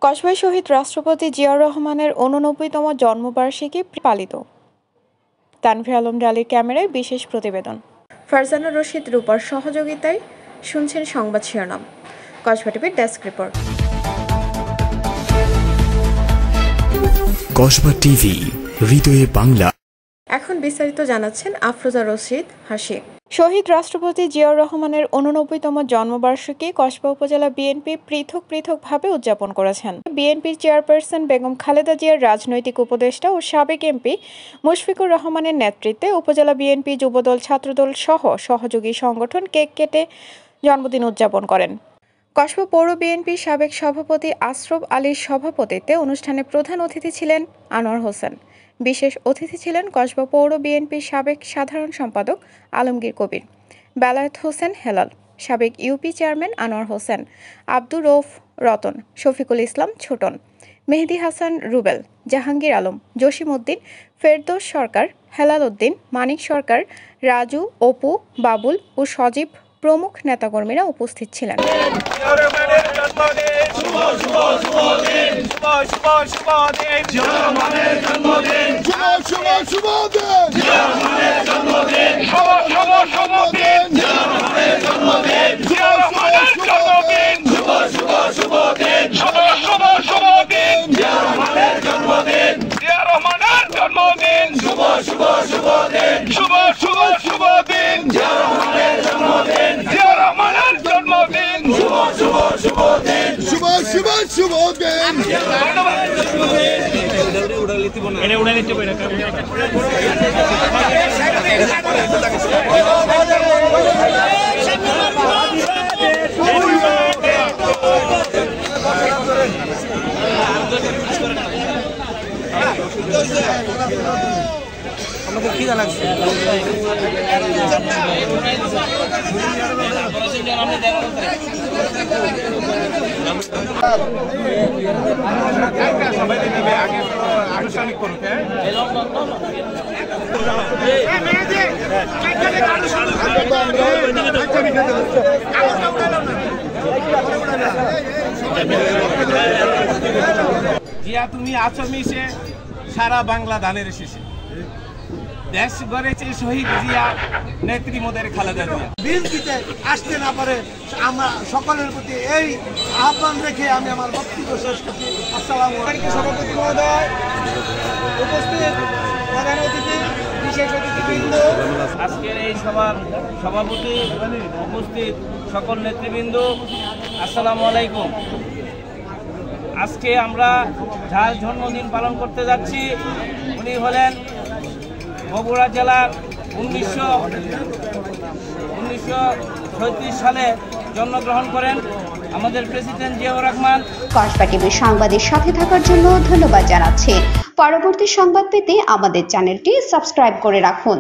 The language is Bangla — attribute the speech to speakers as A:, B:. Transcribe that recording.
A: কসবায় শহীদ রাষ্ট্রপতি জিয়াউর রহমানের ৮৯তম জন্মবার্ষিকী পালিত। তানভীর আলম ডালির ক্যামেরায় বিশেষ প্রতিবেদন। ফারজানা রশিদ রূপার সহযোগিতায় শুনছেন সংবাদ শিরোনাম। কসবা টিভির ডেস্ক রিপোর্ট।
B: কসবা টিভি, হৃদয়ে বাংলা।
A: এখন বিস্তারিত জানাচ্ছেন আফরোজা রশিদ হাসি। শহীদ রাষ্ট্রপতি জিয়াউর রহমানের ৮৯তম জন্মবার্ষিকী কসবা উপজেলা বিএনপি পৃথকভাবে উদযাপন করেছেন। বিএনপির চেয়ারপারসন বেগম খালেদা জিয়ার রাজনৈতিক উপদেষ্টা ও সাবেক এমপি মুশফিকুর রহমানের নেতৃত্বে উপজেলা বিএনপি, যুবদল, ছাত্রদল সহ সহযোগী সংগঠন কেক কেটে জন্মদিন উদযাপন করেন। কসবা পৌর বিএনপির সাবেক সভাপতি আশরাফ আলীর সভাপতিত্বে অনুষ্ঠানে প্রধান অতিথি ছিলেন আনোয়ার হোসেন। বিশেষ অতিথি ছিলেন কসবা পৌর বিএনপির সাবেক সাধারণ সম্পাদক আলমগীর কবির, বেলায়েত হোসেন হেলাল, সাবেক ইউপি চেয়ারম্যান আনোয়ার হোসেন, আব্দুর রৌফ রতন, শফিকুল ইসলাম ছোটন, মেহেদি হাসান রুবেল, জাহাঙ্গীর আলম, জসিম উদ্দিন, ফেরদৌস সরকার, হেলাল উদ্দিন, মানিক সরকার, রাজু, অপু, বাবুল ও সজীব প্রমুখ নেতাকর্মীরা উপস্থিত ছিলেন।
C: আমাদের কি লাগছে আনুষ্ঠানিক করুক। জিয়া তুমি আছো মিশে সারা বাংলা ধানের শেষে, দেশ গড়েছে শহীদ জিয়া, নেত্রী মোদের খালেদা জিয়া। বিএনপিতে আসতে না পারে আমরা সকলের প্রতি এই আহ্বান রেখে আমি আমার বক্তব্য শেষ করছি। আসসালামু আলাইকুম। সভাপতি মহোদয়, উপস্থিত প্রধান অতিথি, বিশেষ অতিথিবৃন্দ, আজকের এই সভার সভাপতি, উপস্থিত সকল নেতৃবৃন্দ, আসসালামু আলাইকুম। আজকে আমরা যার জন্মদিন পালন করতে যাচ্ছি উনি হলেন বগুড়া জেলার 1936 সালে জন্মগ্রহণ করেন আমাদের প্রেসিডেন্ট জিয়াউর রহমান।
D: কসবা টিভির সংবাদের সাথে থাকার জন্য ধন্যবাদ জানাচ্ছি। পরবর্তী সংবাদ পেতে আমাদের চ্যানেলটি সাবস্ক্রাইব করে রাখুন।